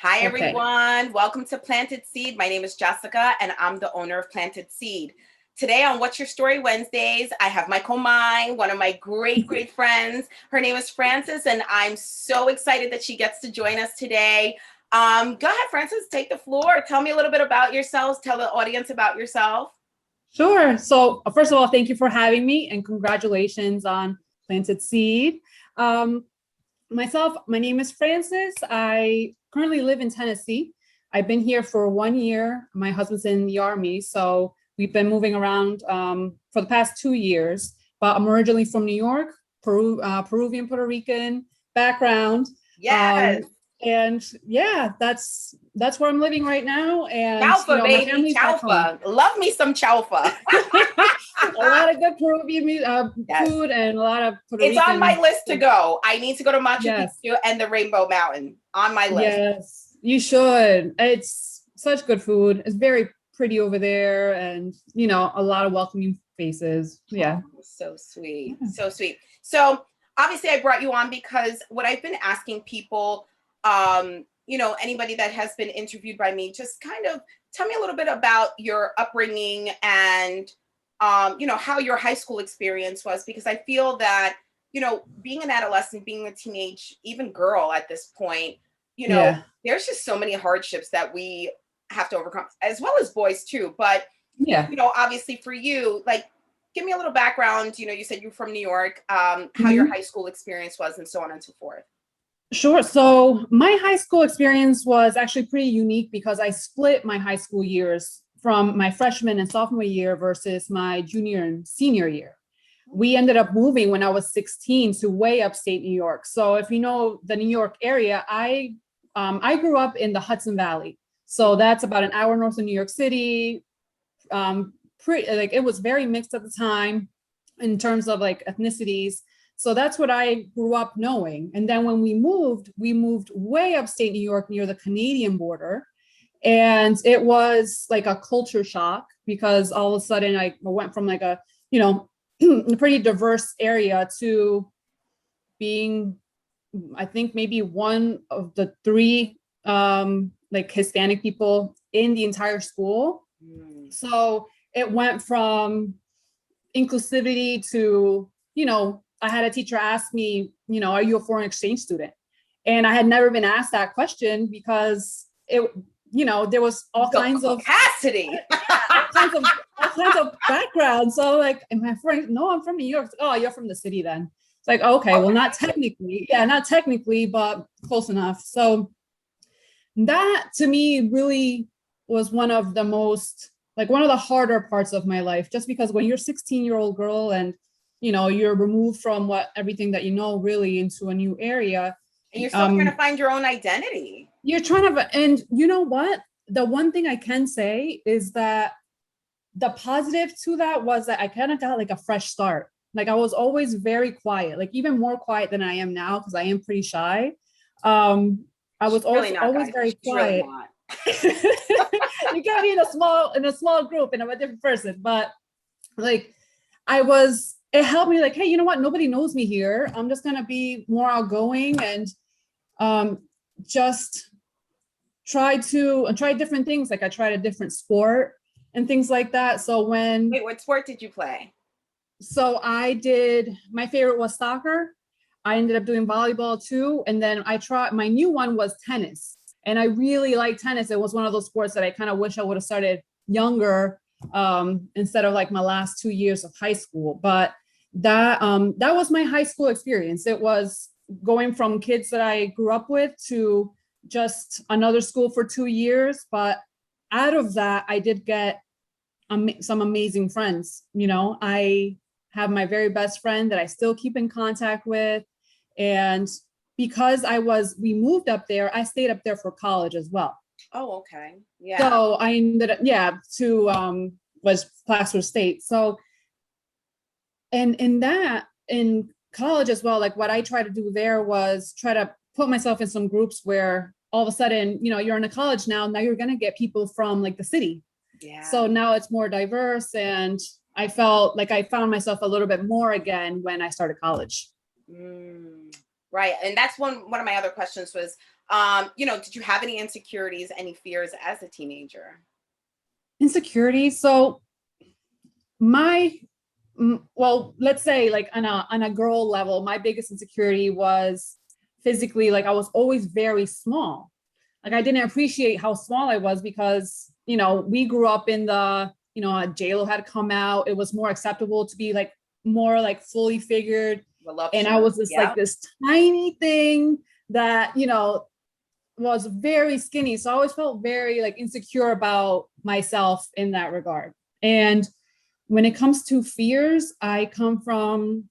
Hi, Okay. everyone. Welcome to Planted Seed. My name is Jessica, and I'm the owner of Planted Seed. Today on What's Your Story Wednesdays, I have my co-mine, one of my great friends. Her name is Frances, and I'm so excited that she gets to join us today. Go ahead, Frances, take the floor. Tell me a little bit about yourselves. Tell the audience about yourself. Sure. So, first of all, thank you for having me and congratulations on Planted Seed. Um, my name is Frances. I currently live in Tennessee. I've been here for 1 year. My husband's in the Army, so we've been moving around for the past 2 years. But I'm originally from New York, Peruvian, Puerto Rican background. Um, Yes. and yeah, that's where I'm living right now. And Chaufa, my baby. family's back home. Chaufa. Love me some chaufa. A lot of good Peruvian Yes. food and a lot of Puerto It's on my Rican list to food. go. I need to go to Machu Yes, Picchu and the Rainbow Mountain on my list. yes, you should. It's such good food. It's very pretty over there, and a lot of welcoming faces. Oh, Yeah. so sweet. So sweet. So obviously I brought you on because what I've been asking people, anybody that has been interviewed by me, just kind of tell me a little bit about your upbringing and how your high school experience was, because I feel that, being an adolescent, being a teenage, even girl at this point, Yeah. there's just so many hardships that we have to overcome, as well as boys too. But Yeah. obviously for you, like, give me a little background. You said you're from New York, how your Mhm. high school experience was, and so on and so forth. Sure. So my high school experience was actually pretty unique because I split my high school years from my freshman and sophomore year versus my junior and senior year. We ended up moving when I was 16 to way upstate New York. So if you know the New York area, I grew up in the Hudson Valley. So that's about an hour north of New York City. Like it was very mixed at the time in terms of like ethnicities. So that's what I grew up knowing. And then when we moved way upstate New York near the Canadian border. And it was like a culture shock because all of a sudden I went from like a pretty diverse area to being, I think, maybe one of the three like Hispanic people in the entire school. Mm. So it went from inclusivity to, I had a teacher ask me, are you a foreign exchange student? And I had never been asked that question because there was all The kinds of capacity. all kinds of background. So like, am I from? No, I'm from New York. Oh, you're from the city then. It's like, okay, well, not technically. Yeah, not technically, but close enough. So that to me really was one of the harder parts of my life, just because when you're a 16-year-old girl and you're removed from everything that really into a new area. And you're still trying to find your own identity. You're trying to, and you know what? The one thing I can say is that the positive to that was that I kind of got like a fresh start. Like I was always very quiet, like even more quiet than I am now because I am pretty shy. I was She's really also not, always guys. very She's really quiet. not. You get me in a small group and I'm a different person, but like it helped me like, hey, you know what? Nobody knows me here. I'm just gonna be more outgoing and just try different things. Like I tried a different sport and things like that. Wait, what sport did you play? So my favorite was soccer. I ended up doing volleyball too. And then my new one was tennis. And I really like tennis. It was one of those sports that I kind of wish I would have started younger instead of like my last 2 years of high school. But that was my high school experience. It was going from kids that I grew up with to just another school for 2 years. But out of that, I did get some amazing friends. I have my very best friend that I still keep in contact with. And because we moved up there, I stayed up there for college as well. Oh, okay. Yeah. So I ended up, to was Placer State. So, and in college as well, like what I tried to do there was try to put myself in some groups where all of a sudden, you're in a college now you're going to get people from like the city. Yeah. So now it's more diverse, and I felt like I found myself a little bit more again when I started college. Right. And that's one of my other questions was, Did you have any insecurities, any fears as a teenager? Insecurity. So my, well, let's say like on a girl level, my biggest insecurity was physically, like I was always very small. Like I didn't appreciate how small I was because, we grew up in the, JLo had come out. It was more acceptable to be like more like fully figured. And I was just like this tiny thing that, was very skinny. So I always felt very like insecure about myself in that regard. And when it comes to fears, I come from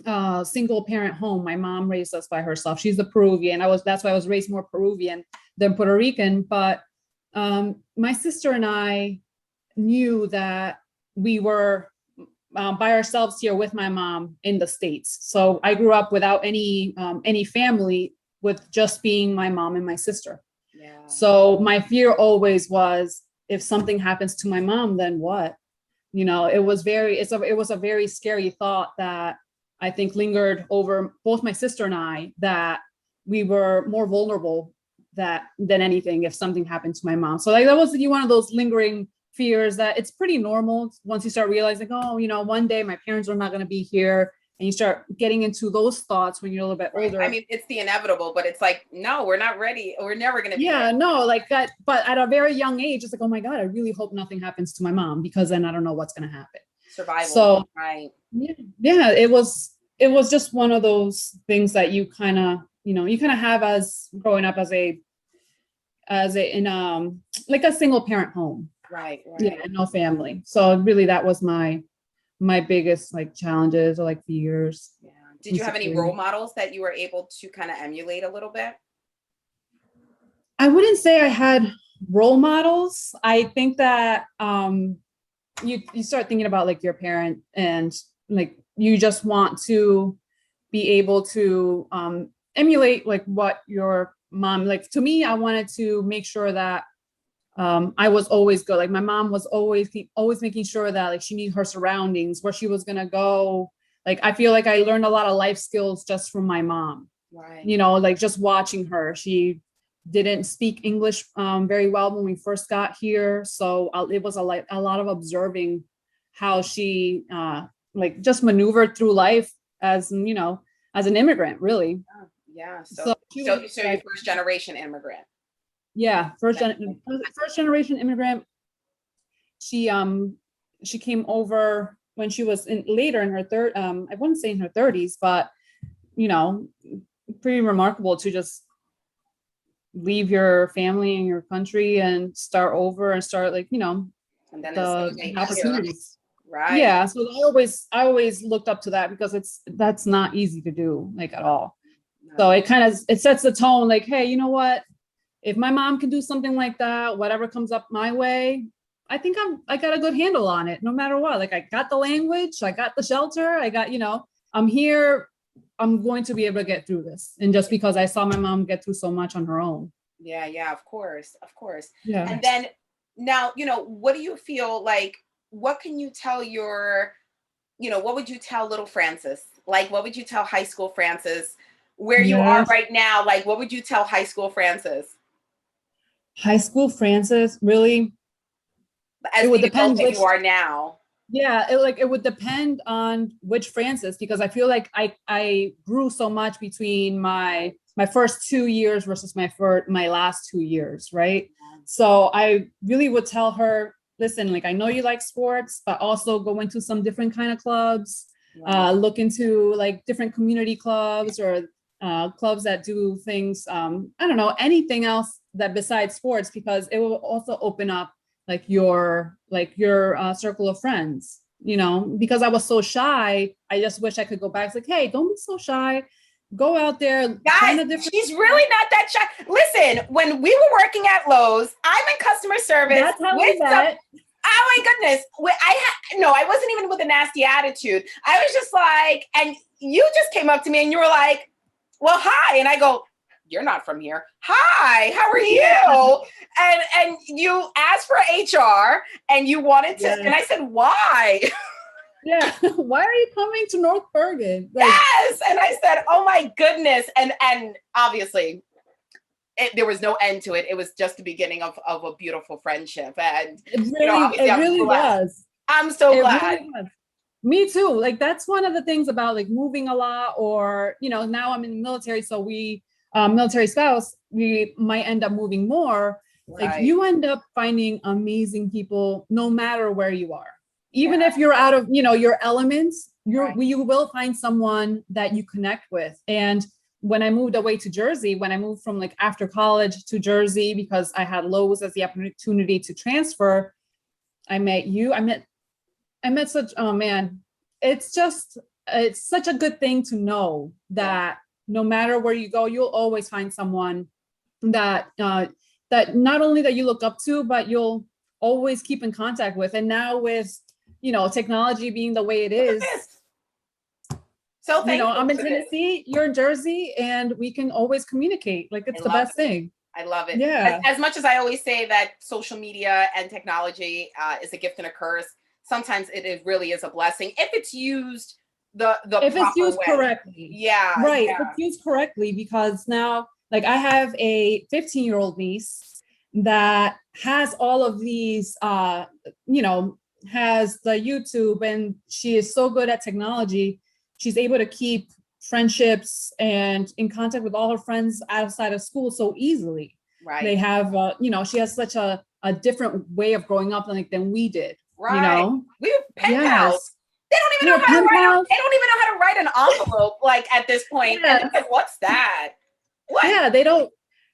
a single parent home. My mom raised us by herself. She's a Peruvian. That's why I was raised more Peruvian than Puerto Rican. But my sister and I knew that we were by ourselves here with my mom in the States. So I grew up without any family, with just being my mom and my sister. Yeah. So my fear always was, if something happens to my mom, then what? It was a very scary thought that I think lingered over both my sister and I, that we were more vulnerable than anything if something happened to my mom. So like that was one of those lingering fears that it's pretty normal once you start realizing, one day my parents are not going to be here. And you start getting into those thoughts when you're a little bit older. I mean, it's the inevitable, but it's like, no, we're not ready. We're never going to be. Yeah, no, like that. But at a very young age, it's like, oh my God, I really hope nothing happens to my mom, because then I don't know what's going to happen. Survival. So, right. Yeah, it was just one of those things that you kind of have as growing up as a like a single parent home. Right. Yeah, no family. So really that was my biggest like challenges or like fears. Yeah. Did you have any role models that you were able to kind of emulate a little bit? I wouldn't say I had role models. I think that you start thinking about like your parent, and like you just want to be able to emulate like what your mom, like to me, I wanted to make sure that I was always good. Like my mom was always making sure that like she knew her surroundings, where she was gonna go. Like I feel like I learned a lot of life skills just from my mom. Right. Like just watching her. She didn't speak English very well when we first got here, so it was a lot of observing how she like just maneuvered through life as as an immigrant, really. Yeah. So you're first generation immigrant. Yeah, first generation immigrant. She came over when she was later in her I wouldn't say in her 30s, but pretty remarkable to just leave your family and your country and start over and start like and then the opportunities. Right. Yeah. So I always looked up to that, because that's not easy to do, like at all. No. So it sets the tone, like, hey, you know what? If my mom can do something like that, whatever comes up my way, I think I got a good handle on it, no matter what. Like I got the language, I got the shelter, I got, I'm here, I'm going to be able to get through this. And just because I saw my mom get through so much on her own. Yeah, of course. Yeah. And then now, what do you feel like, what can you tell what would you tell little Frances? Like, what would you tell high school Frances where you are right now? Like, what would you tell high school Frances? High school Frances, really? It would depend where you are now. Yeah, it would depend on which Frances, because I feel like I grew so much between my first 2 years versus my last 2 years, right? So I really would tell her, listen, like I know you like sports, but also go into some different kind of clubs. Look into like different community clubs or clubs that do things. I don't know, anything else that besides sports, because it will also open up like your circle of friends, because I was so shy. I just wish I could go back. It's like, hey, don't be so shy. Go out there. Guys, she's really not that shy. Listen, when we were working at Lowe's, I'm in customer service. That's how we met. Oh my goodness. I wasn't even with a nasty attitude. I was just like, and you just came up to me and you were like, well, hi. And I go, you're not from here. Hi, how are you? And you asked for HR and you wanted to, and I said, why? Yeah, why are you coming to North Bergen? Yes, and I said, oh my goodness. And obviously, there was no end to it. It was just the beginning of a beautiful friendship. And, It obviously I'm really blessed. was. I'm so It glad. really was. Me too. Like that's one of the things about like moving a lot, or now I'm in the military, so we military spouse, we might end up moving more. Like Right. you end up finding amazing people no matter where you are. Even Yeah. if you're out of, your elements, Right. you will find someone that you connect with. And when I moved away to Jersey, when I moved from like after college to Jersey, because I had Lowe's as the opportunity to transfer, I met you. I met such, oh man, it's such a good thing to know that no matter where you go, you'll always find someone that that not only that you look up to, but you'll always keep in contact with. And now with, technology being the way it is, So thankful I'm in for this. Tennessee, you're in Jersey, and we can always communicate. Like it's the best thing. I love it. Yeah. As much as I always say that social media and technology is a gift and a curse, sometimes it really is a blessing if it's used the If it's proper used way. correctly. Yeah. Right. Yeah. If it's used correctly, because now, like I have a 15-year-old niece that has all of these, has the YouTube, and she is so good at technology. She's able to keep friendships and in contact with all her friends outside of school so easily. Right. They have, she has such a different way of growing up than we did. Right. We have pen pals. They don't even know how to write an envelope like at this point. Yes. And like, what's that? What? Yeah, they don't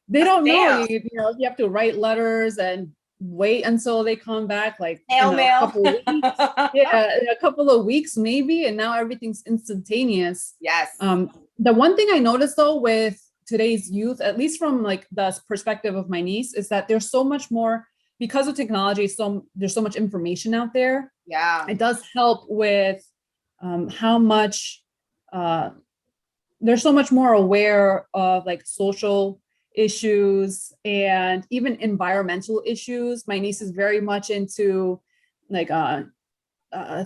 know. You have to write letters and wait until they come back, like mail. A couple of weeks. Yeah, a couple of weeks maybe, and now everything's instantaneous. Yes. The one thing I noticed though with today's youth, at least from like the perspective of my niece, is that there's so much more because of technology. So there's so much information out there. Yeah. It does help with how much they're so much more aware of like social issues and even environmental issues. My niece is very much into like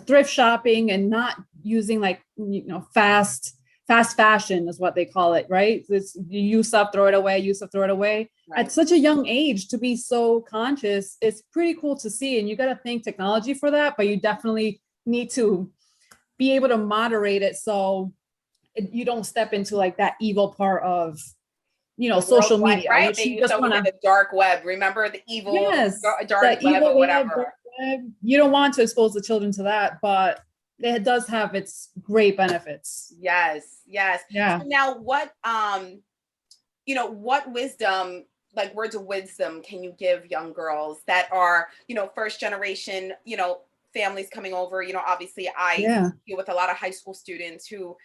thrift shopping and not using like, fast fashion is what they call it, right? It's, you use stuff, throw it away, Right. At such a young age to be so conscious, it's pretty cool to see. And you got to thank technology for that, but you definitely need to be able to moderate it so you don't step into like that evil part of, social media. Right? They used to the dark web. Remember the evil dark web or whatever. You don't want to expose the children to that, but it does have its great benefits. Yes. Yeah. So now what, what wisdom, like words of wisdom can you give young girls that are, first generation, families coming over? Obviously I deal with a lot of high school students who,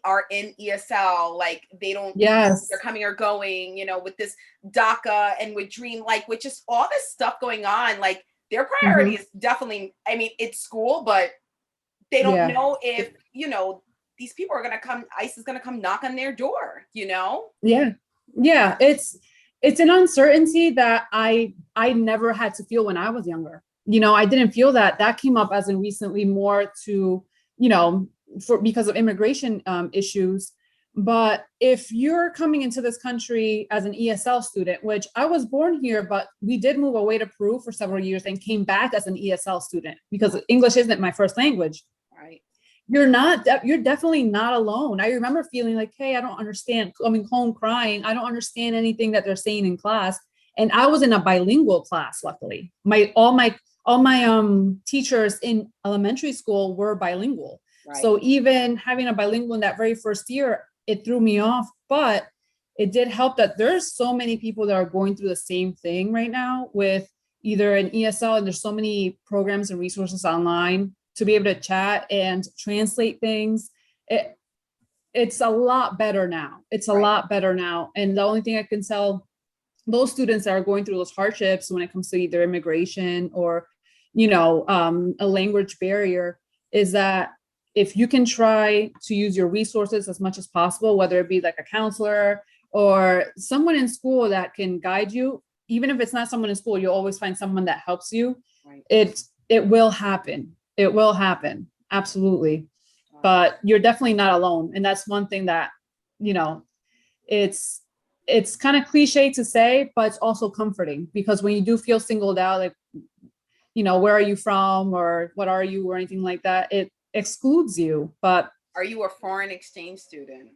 are in ESL, like they don't, they're coming or going, with this DACA and with Dream, like with just all this stuff going on, like their priority is definitely, I mean, it's school, but they don't know if, these people are going to come, ICE is going to come knock on their door, Yeah. It's an uncertainty that I never had to feel when I was younger. I didn't feel that. That came up as in recently more to, because of immigration issues. But if you're coming into this country as an ESL student, which I was born here, but we did move away to Peru for several years and came back as an ESL student because English isn't my first language. Right. You're definitely not alone. I remember feeling like, hey, I don't understand. Coming home crying. I don't understand anything that they're saying in class. And I was in a bilingual class, luckily. All my teachers in elementary school were bilingual. Right. So even having a bilingual in that very first year, it threw me off, but it did help that there's so many people that are going through the same thing right now with either an ESL, and there's so many programs and resources online to be able to chat and translate things. It's a lot better now. It's a lot better now. And the only thing I can tell those students that are going through those hardships when it comes to either immigration or, a language barrier is that if you can try to use your resources as much as possible, whether it be like a counselor or someone in school that can guide you, even if it's not someone in school, you'll always find someone that helps you. Right. It will happen. It will happen. Absolutely. But you're definitely not alone. And that's one thing that, it's it's kind of cliche to say, but it's also comforting because when you do feel singled out, like, where are you from or what are you or anything like that, it excludes you. But Are you a foreign exchange student?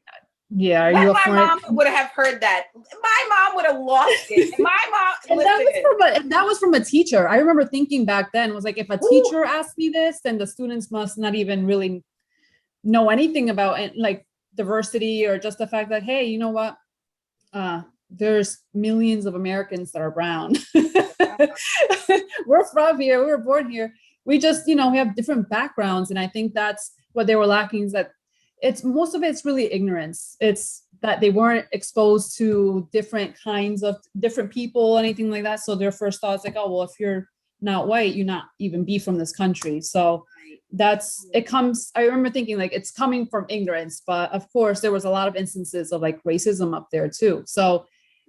yeah, are Let you a my foreign? mom would have heard that. My mom would have lost it. And my mom, And that was listen. that was from a teacher. I remember thinking back then, was like, if a Ooh, teacher asked me this, then the students must not even really know anything about it, like diversity or just the fact that, hey, you know what? There's millions of Americans that are brown. We're from here. We were born here. We just, we have different backgrounds. And I think that's what they were lacking, is that most of it's really ignorance. It's that they weren't exposed to different kinds of different people, anything like that. So their first thought is like, oh, well, if you're not white, you not even be from this country. So I remember thinking like it's coming from ignorance, but of course there was a lot of instances of like racism up there too. So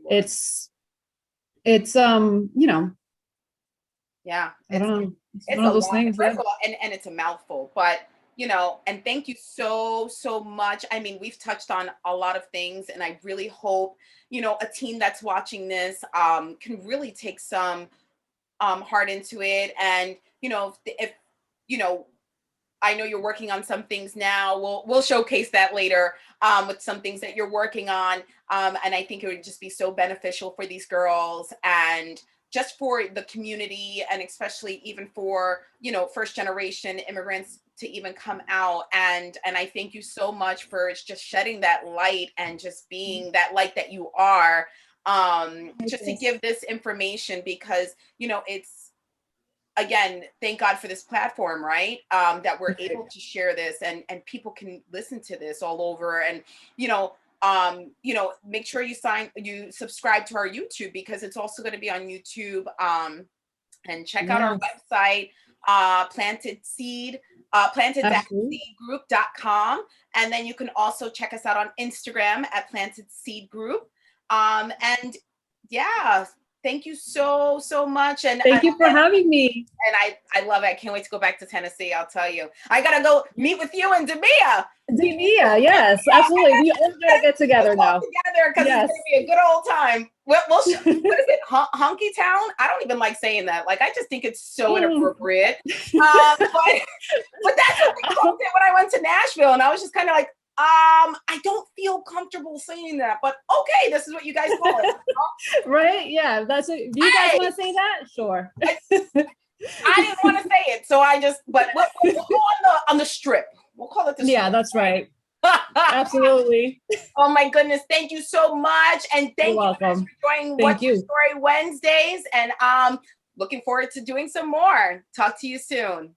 it's yeah, I don't know. It's it's one a of those lot. things. First of all, and it's a mouthful, but and thank you so much. I mean, we've touched on a lot of things, and I really hope, a team that's watching this can really take some heart into it. And, if I know you're working on some things now. We'll showcase that later with some things that you're working on. And I think it would just be so beneficial for these girls and just for the community, and especially even for first generation immigrants to even come out. And I thank you so much for just shedding that light and just being that light that you are, just to give this information, because it's, again, thank God for this platform, right? That we're able to share this, and people can listen to this all over. And make sure you subscribe to our YouTube, because it's also going to be on YouTube. And check out our website, planted seed, planted-seedgroup.com. And then you can also check us out on Instagram at Planted Seed Group. And yeah, thank you so much. And thank you for having me. And I love it. I can't wait to go back to Tennessee. I'll tell you. I gotta go meet with you and Demia. Yes, absolutely. We all gotta get together now. Together, because it's gonna be a good old time. What is it? Hunky Town? I don't even like saying that. Like, I just think it's so inappropriate. But that's what they called it when I went to Nashville, and I was just kind of like, I don't feel comfortable saying that, but okay, this is what you guys call it. Right? Yeah, that's it. You guys want to say that? Sure. I didn't want to say it, so but we'll go on the strip. We'll call it the strip. Yeah, that's right. Absolutely. Oh my goodness, thank you so much, and thank you guys for joining What's Your Story Wednesdays, and looking forward to doing some more. Talk to you soon.